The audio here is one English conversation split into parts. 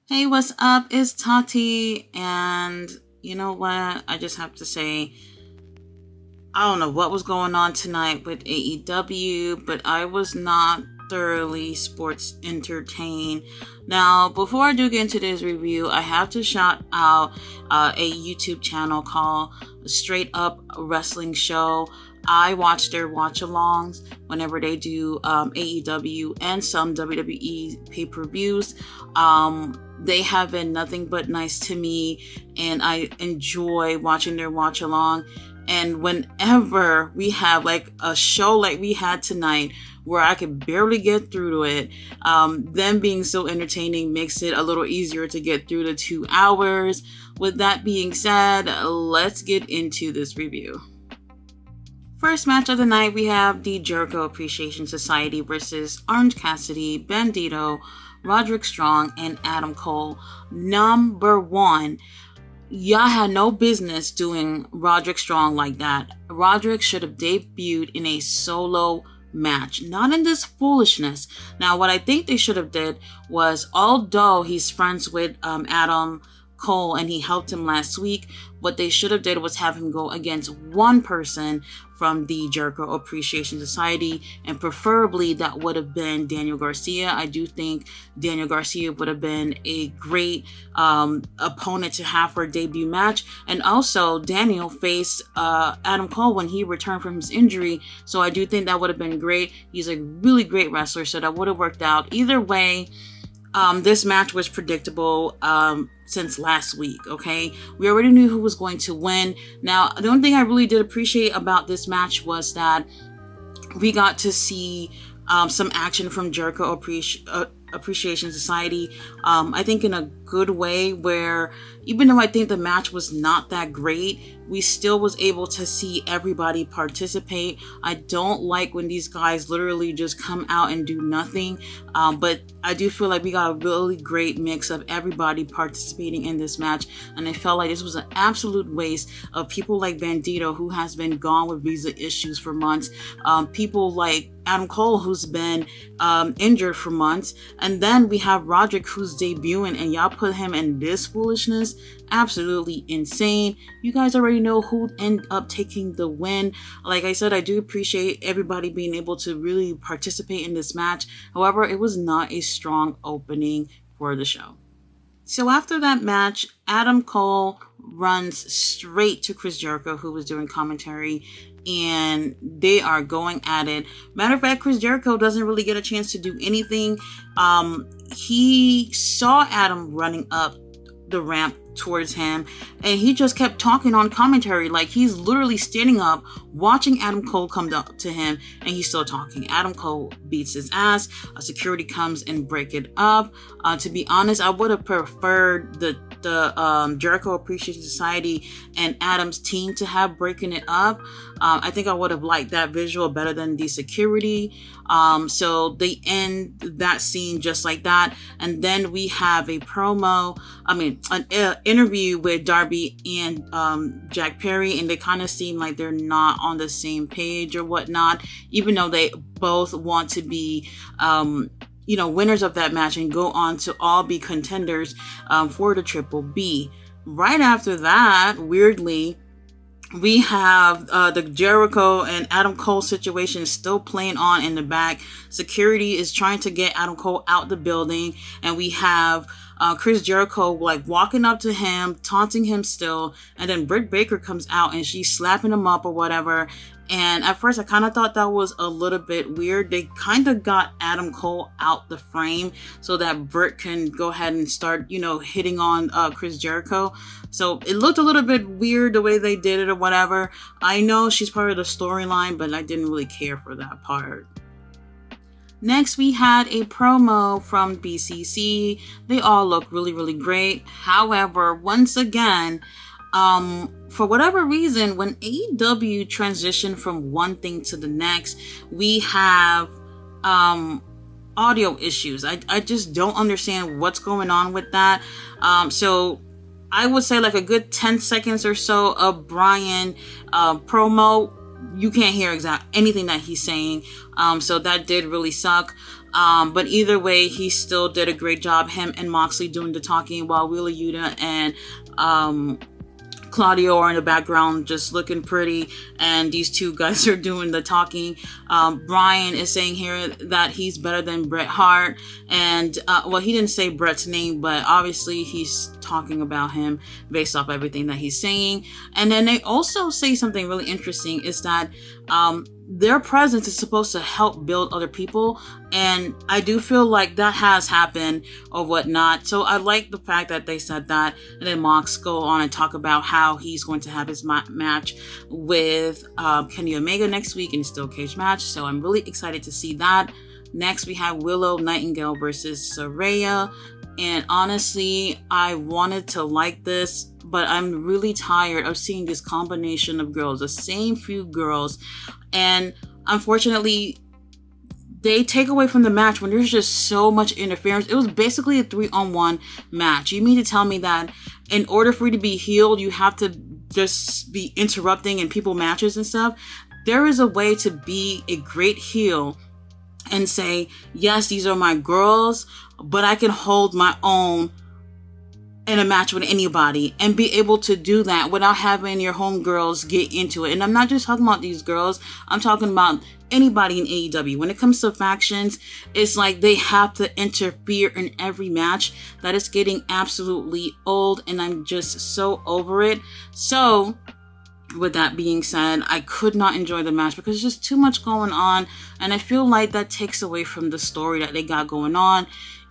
Hey, what's up? It's Tati, and you know what? I just have to say, I don't know what was going on tonight with AEW, but I was not thoroughly sports entertained. Now, before I do get into this review, I have to shout out a YouTube channel called Straight Up Wrestling Show. I watch their watch alongs whenever they do AEW and some WWE pay per views. They have been nothing but nice to me, and I enjoy watching their watch along. And whenever we have like a show like we had tonight, where I could barely get through to it, them being so entertaining makes it a little easier to get through the 2 hours. With that being said, let's get into this review. First match of the night, we have the Jericho Appreciation Society versus Orange Cassidy, Bandito, Roderick Strong, and Adam Cole. Number one, y'all had no business doing Roderick Strong like that. Roderick should have debuted in a solo match, not in this foolishness. Now, what I think they should have did was, although he's friends with Adam Cole and he helped him last week, what they should have did was have him go against one person from the Jericho Appreciation Society, and preferably that would have been Daniel Garcia. I do think Daniel Garcia would have been a great opponent to have for a debut match. And also, Daniel faced Adam Cole when he returned from his injury, so I do think that would have been great. He's a really great wrestler, so that would have worked out. Either way, this match was predictable since last week, okay? We already knew who was going to win. Now, the only thing I really did appreciate about this match was that we got to see some action from Jericho Appreciation Society. I think in a good way, where even though I think the match was not that great, we still was able to see everybody participate. I don't like when these guys literally just come out and do nothing, but I do feel like we got a really great mix of everybody participating in this match, and I felt like this was an absolute waste of people like Bandito, who has been gone with visa issues for months, people like Adam Cole, who's been injured for months, and then we have Roderick, who's debuting, and y'all put him in this foolishness. Absolutely insane. You guys already know who end up taking the win. Like I said, I do appreciate everybody being able to really participate in this match. However, it was not a strong opening for the show. So after that match, Adam Cole runs straight to Chris Jericho, who was doing commentary, and they are going at it. Matter of fact, Chris Jericho doesn't really get a chance to do anything. He saw Adam running up the ramp towards him, and he just kept talking on commentary. Like, he's literally standing up watching Adam Cole come up to him, and he's still talking. Adam Cole beats his ass. Security comes and break it up. To be honest, I would have preferred the Jericho Appreciation Society and Adam's team to have breaking it up. I think I would have liked that visual better than the security. So they end that scene just like that, and then we have an interview with Darby and Jack Perry, and they kind of seem like they're not on the same page or whatnot, even though they both want to be winners of that match and go on to all be contenders for the Triple B. Right after that, weirdly, we have the Jericho and Adam Cole situation still playing on in the back. Security is trying to get Adam Cole out the building, and we have Chris Jericho like walking up to him, taunting him still, and then Britt Baker comes out and she's slapping him up or whatever. And at first I kind of thought that was a little bit weird. They kind of got Adam Cole out the frame so that Britt can go ahead and start, hitting on Chris Jericho. So it looked a little bit weird the way they did it or whatever. I know she's part of the storyline, but I didn't really care for that part. Next, we had a promo from BCC. They all look really, really great. However, once again, for whatever reason, when AEW transitioned from one thing to the next, we have audio issues. I just don't understand what's going on with that. So I would say like a good 10 seconds or so of Brian promo, you can't hear anything that he's saying. So that did really suck. But either way, he still did a great job. Him and Moxley doing the talking while Wheeler Yuta and Claudio are in the background just looking pretty, and these two guys are doing the talking. Brian is saying here that he's better than Bret Hart, and well, he didn't say Bret's name, but obviously he's talking about him based off everything that he's saying. And then they also say something really interesting, is that their presence is supposed to help build other people, and I do feel like that has happened or whatnot. So I like the fact that they said that. And then Mox go on and talk about how he's going to have his match with Kenny Omega next week in a steel cage match. So I'm really excited to see that. Next, we have Willow Nightingale versus Saraya. And honestly, I wanted to like this, but I'm really tired of seeing this combination of girls, the same few girls. And unfortunately, they take away from the match when there's just so much interference. It was basically a 3-on-1 match. You mean to tell me that in order for you to be healed, you have to just be interrupting in people matches and stuff? There is a way to be a great heel and say, yes, these are my girls, but I can hold my own in a match with anybody, and be able to do that without having your homegirls get into it. And I'm not just talking about these girls, I'm talking about anybody in AEW. When it comes to factions, it's like they have to interfere in every match. That is getting absolutely old, and I'm just so over it. So with that being said, I could not enjoy the match because there's just too much going on, and I feel like that takes away from the story that they got going on.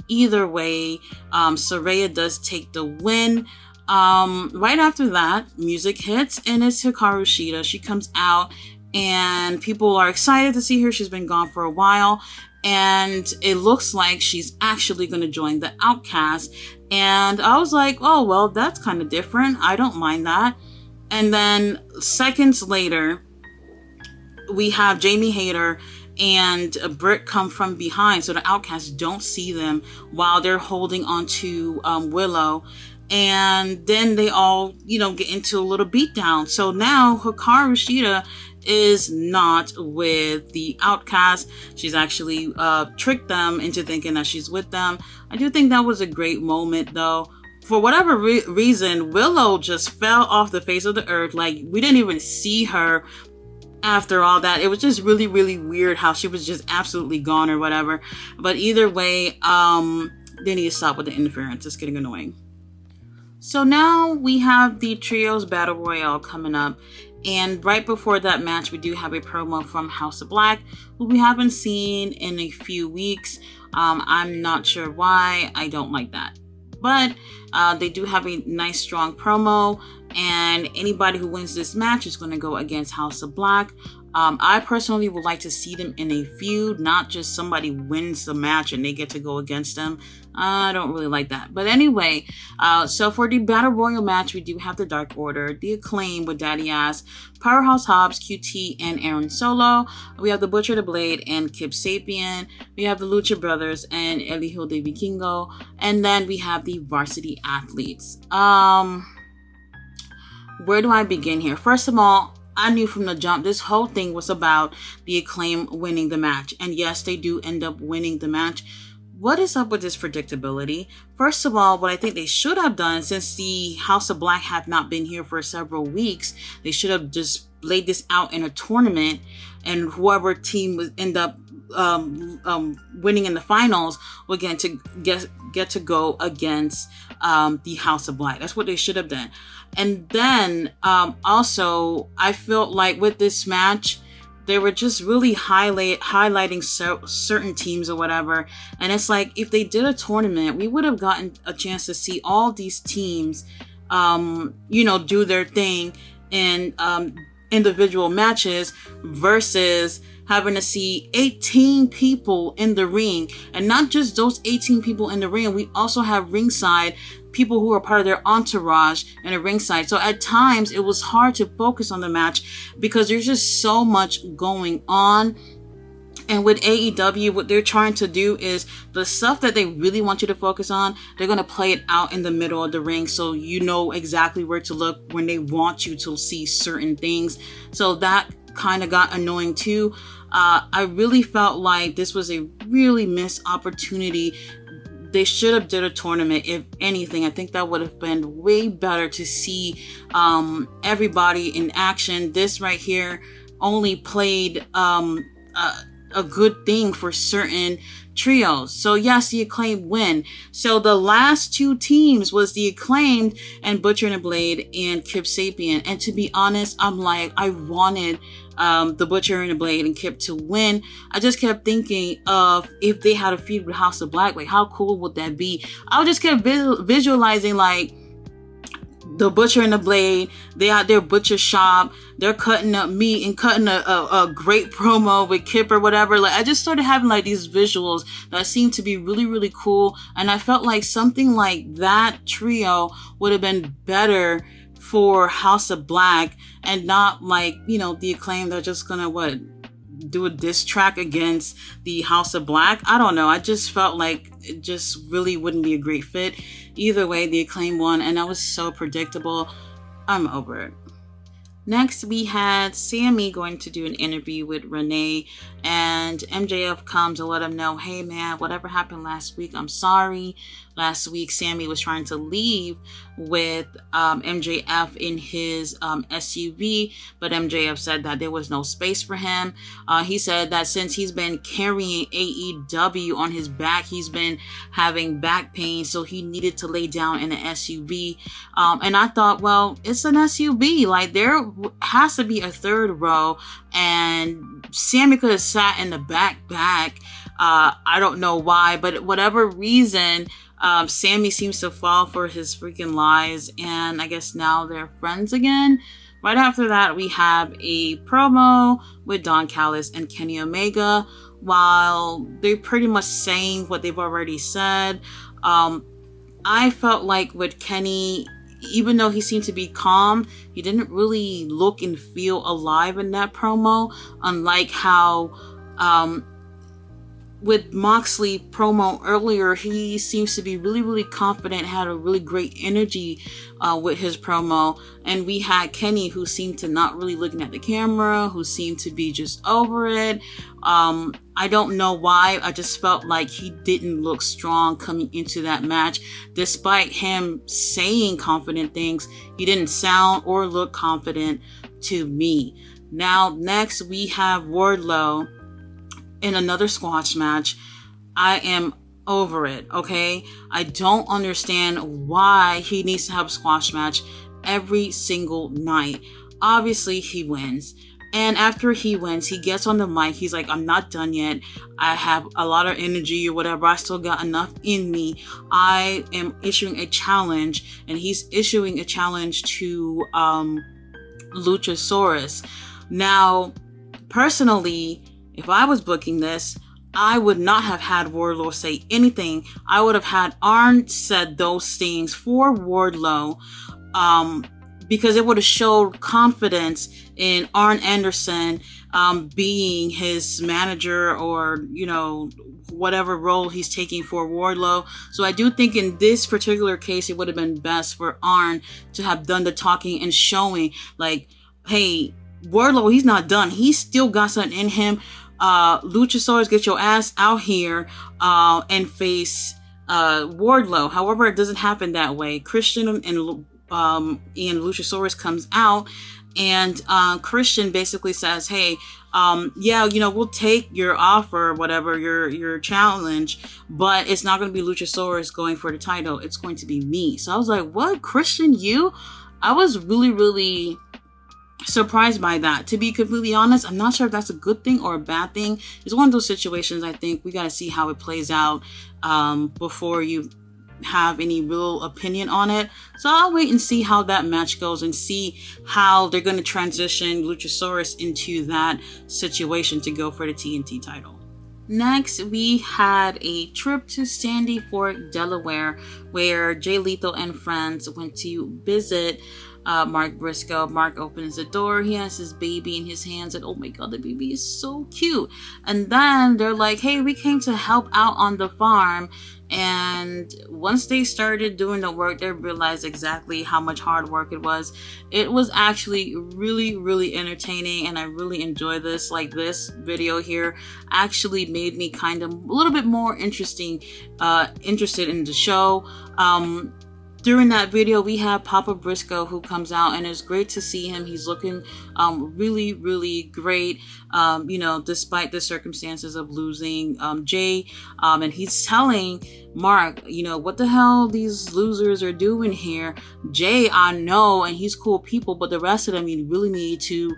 Either way, Saraya does take the win. Right after that, music hits, and it's Hikaru Shida. She comes out, and people are excited to see her. She's been gone for a while, and it looks like she's actually going to join the Outcast. And I was like, oh, well, that's kind of different. I don't mind that. And then seconds later, we have Jamie Hayter and Britt come from behind, so the Outcasts don't see them while they're holding on to Willow. And then they all, get into a little beatdown. So now Hikaru Shida is not with the Outcast. She's actually tricked them into thinking that she's with them. I do think that was a great moment, though. For whatever reason, Willow just fell off the face of the earth. Like, we didn't even see her after all that. It was just really, really weird how she was just absolutely gone or whatever. But either way, they need to stop with the interference. It's getting annoying. So now we have the Trios Battle Royale coming up. And right before that match, we do have a promo from House of Black, who we haven't seen in a few weeks. I'm not sure why. I don't like that. But they do have a nice, strong promo. And anybody who wins this match is going to go against House of Black. I personally would like to see them in a feud, not just somebody wins the match and they get to go against them. I don't really like that. But anyway, so for the Battle Royal match, we do have the Dark Order, the Acclaim with Daddy Ass, Powerhouse Hobbs, QT, and Aaron Solo. We have the Butcher, the Blade, and Kip Sapien. We have the Lucha Brothers and El Hijo de Vikingo. And then we have the Varsity Athletes. Where do I begin here? First of all, I knew from the jump this whole thing was about the Acclaim winning the match. And yes, they do end up winning the match. What is up with this predictability? First of all, what I think they should have done, since the House of Black have not been here for several weeks, they should have just laid this out in a tournament, and whoever team would end up winning in the finals will get to go against the House of Black. That's what they should have done. And then also, I felt like with this match, they were just really highlighting certain teams or whatever. And it's like, if they did a tournament, we would have gotten a chance to see all these teams, do their thing in individual matches versus having to see 18 people in the ring. And not just those 18 people in the ring, we also have ringside people who are part of their entourage in a ringside. So at times it was hard to focus on the match because there's just so much going on. And with AEW, what they're trying to do is the stuff that they really want you to focus on, they're going to play it out in the middle of the ring so you know exactly where to look when they want you to see certain things. So that kind of got annoying too. I really felt like this was a really missed opportunity. They should have did a tournament. If anything, I think that would have been way better to see everybody in action. This right here only played a good thing for certain trios. So yes, the Acclaimed win. So the last two teams was the Acclaimed and Butcher and the Blade and Kip Sapien. And to be honest, I'm like, I wanted the Butcher and the Blade and Kip to win. I just kept thinking of if they had a feud with House of Black, like how cool would that be? I just kept visualizing like the Butcher and the Blade, they out their butcher shop, they're cutting up meat and cutting a great promo with Kip or whatever. Like I just started having like these visuals that seemed to be really, really cool. And I felt like something like that trio would have been better for House of Black and not like, you know, the Acclaimed are just gonna do a diss track against the House of Black. I don't know. I just felt like it just really wouldn't be a great fit. Either way, the Acclaimed won, and that was so predictable. I'm over it. Next, we had Sammy going to do an interview with Renee, and MJF comes to let him know, hey man, whatever happened last week, I'm sorry. Last week, Sammy was trying to leave with MJF in his SUV, but MJF said that there was no space for him. He said that since he's been carrying AEW on his back, he's been having back pain, so he needed to lay down in an SUV. And I thought, well, it's an SUV. Like, there has to be a third row, and Sammy could have sat in the back. I don't know why, but whatever reason, Sammy seems to fall for his freaking lies, and I guess now they're friends again. Right after that, we have a promo with Don Callis and Kenny Omega, while they're pretty much saying what they've already said. I felt like with Kenny, even though he seemed to be calm, he didn't really look and feel alive in that promo, unlike how with Moxley promo earlier, he seems to be really, really confident, had a really great energy with his promo. And we had Kenny, who seemed to not really looking at the camera, who seemed to be just over it. I don't know why. I just felt like he didn't look strong coming into that match. Despite him saying confident things, he didn't sound or look confident to me. Now, next we have Wardlow in another squash match. I am over it, okay? I don't understand why he needs to have a squash match every single night. Obviously, he wins. And after he wins, he gets on the mic. He's like, I'm not done yet. I have a lot of energy or whatever. I still got enough in me. I am issuing a challenge. And he's issuing a challenge to Luchasaurus. Now, personally, if I was booking this, I would not have had Wardlow say anything. I would have had Arn said those things for Wardlow, because it would have showed confidence in Arn Anderson being his manager, or, you know, whatever role he's taking for Wardlow. So I do think in this particular case, it would have been best for Arn to have done the talking and showing, like, hey, Wardlow, he's not done. He's still got something in him. Luchasaurus, get your ass out here and face Wardlow. However, it doesn't happen that way. Christian and Luchasaurus comes out, and Christian basically says, hey, yeah, you know, we'll take your offer, whatever, your challenge, but it's not going to be Luchasaurus going for the title. It's going to be me. So I was like, what? Christian, you? I was really, really surprised by that. To be completely honest, I'm not sure if that's a good thing or a bad thing. It's one of those situations. I think we got to see how it plays out before you have any real opinion on it. So I'll wait and see how that match goes and see how they're going to transition Luchasaurus into that situation to go for the TNT title. Next, we had a trip to Sandy Fork, Delaware, where Jay Lethal and friends went to visit Mark Briscoe. Mark opens the door. He has his baby in his hands, and oh my god, the baby is so cute. And then they're like, hey, we came to help out on the farm. And once they started doing the work, they realized exactly how much hard work it was. It was actually really, really entertaining, and I really enjoy this. Like, this video here actually made me kind of a little bit more interested in the show. During that video, we have Papa Briscoe, who comes out, and it's great to see him. He's looking really, really great, despite the circumstances of losing Jay. And he's telling Mark, what the hell these losers are doing here. Jay, I know, and he's cool people, but the rest of them you really need to,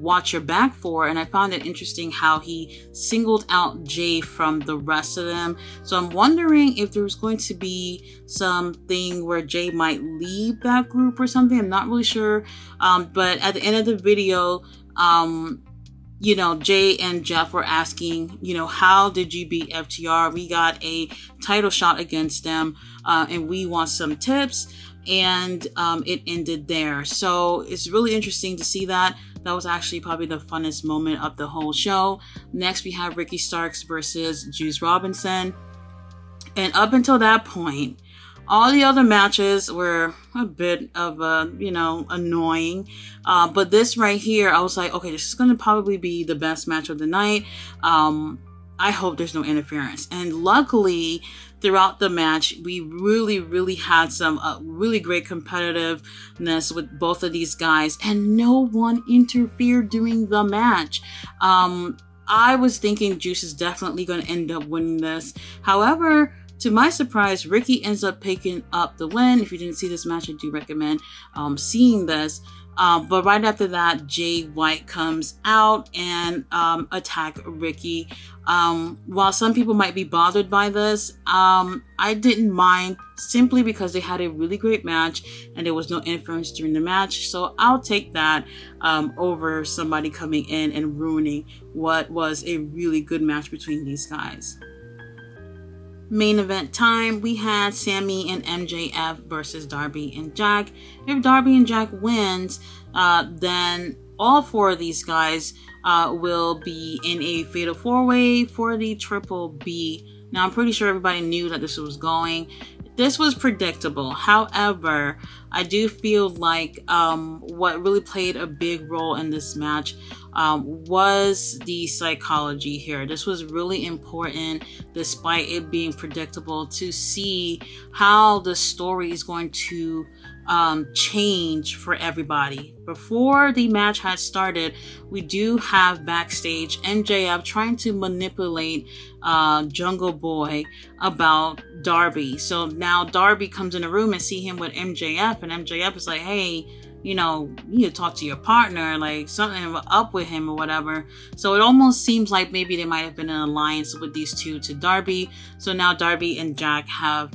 watch your back for. And I found it interesting how he singled out Jay from the rest of them. So I'm wondering if there's going to be something where Jay might leave that group or something. I'm not really sure. But at the end of the video, Jay and Jeff were asking, how did you beat FTR? We got a title shot against them, and we want some tips. And it ended there. So it's really interesting to see that. That was actually probably the funnest moment of the whole show. Next, we have Ricky Starks versus Juice Robinson. And up until that point, all the other matches were a bit of annoying. But this right here, I was like, okay, this is going to probably be the best match of the night. I hope there's no interference. And luckily, throughout the match, we really, really had some really great competitiveness with both of these guys. And no one interfered during the match. I was thinking Juice is definitely going to end up winning this. However, to my surprise, Ricky ends up picking up the win. If you didn't see this match, I do recommend seeing this. But right after that, Jay White comes out and attack Ricky. While some people might be bothered by this, I didn't mind, simply because they had a really great match and there was no interference during the match. So I'll take that over somebody coming in and ruining what was a really good match between these guys. Main event time, we had Sammy and MJF versus Darby and Jack. If Darby and Jack wins, then all four of these guys will be in a fatal 4-way for the Triple B. Now, I'm pretty sure everybody knew that this was going. This was predictable. However, I do feel like what really played a big role in this match was the psychology here. This was really important, despite it being predictable, to see how the story is going to change for everybody. Before the match had started, we do have backstage MJF trying to manipulate Jungle Boy about Darby. So now Darby comes in the room and see him with MJF, and MJF is like, hey, you need to talk to your partner, like something up with him or whatever. So it almost seems like maybe there might have been an alliance with these two to Darby. So now Darby and Jack have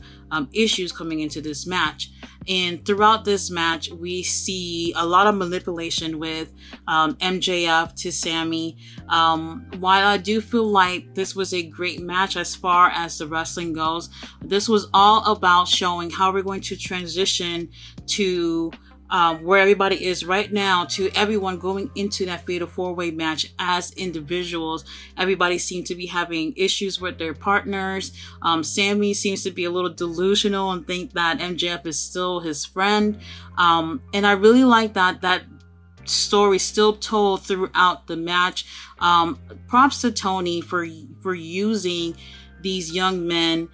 issues coming into this match. And throughout this match, we see a lot of manipulation with MJF to Sammy. While I do feel like this was a great match as far as the wrestling goes, this was all about showing how we're going to transition to where everybody is right now to everyone going into that fatal 4-way match as individuals. Everybody seemed to be having issues with their partners. Sammy seems to be a little delusional and think that MJF is still his friend. And I really like that story still told throughout the match. Props to Tony for using these young men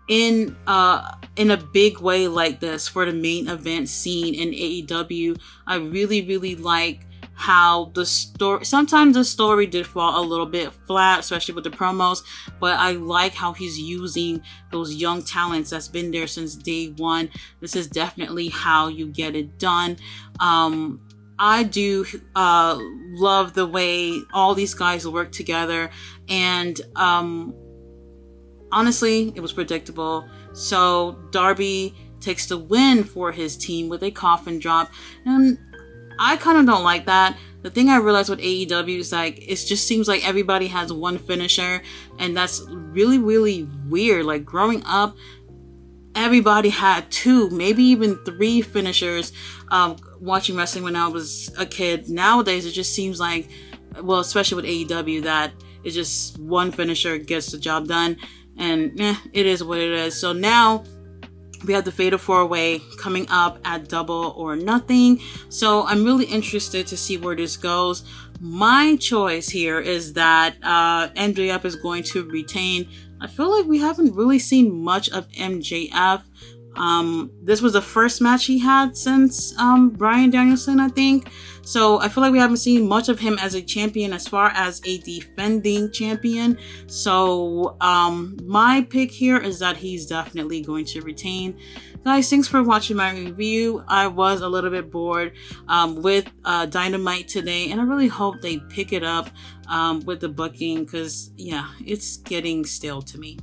in a big way like this for the main event scene in AEW. I really, really like how the story, sometimes the story did fall a little bit flat, especially with the promos, but I like how he's using those young talents that's been there since day one. This is definitely how you get it done. I do love the way all these guys work together, and honestly, it was predictable. So Darby takes the win for his team with a coffin drop. And I kind of don't like that. The thing I realized with AEW is like, it just seems like everybody has one finisher. And that's really, really weird. Like growing up, everybody had 2, maybe even 3 finishers watching wrestling when I was a kid. Nowadays, it just seems like, well, especially with AEW, that it's just one finisher gets the job done. And it is what it is. So now we have the Fatal 4-Way coming up at Double or Nothing. So I'm really interested to see where this goes. My choice here is that MJF is going to retain. I feel like we haven't really seen much of MJF. This was the first match he had since Bryan Danielson, I think. So I feel like we haven't seen much of him as a champion, as far as a defending champion. So my pick here is that he's definitely going to retain. Guys, thanks for watching my review. I was a little bit bored with Dynamite today, and I really hope they pick it up with the booking, because yeah, it's getting stale to me.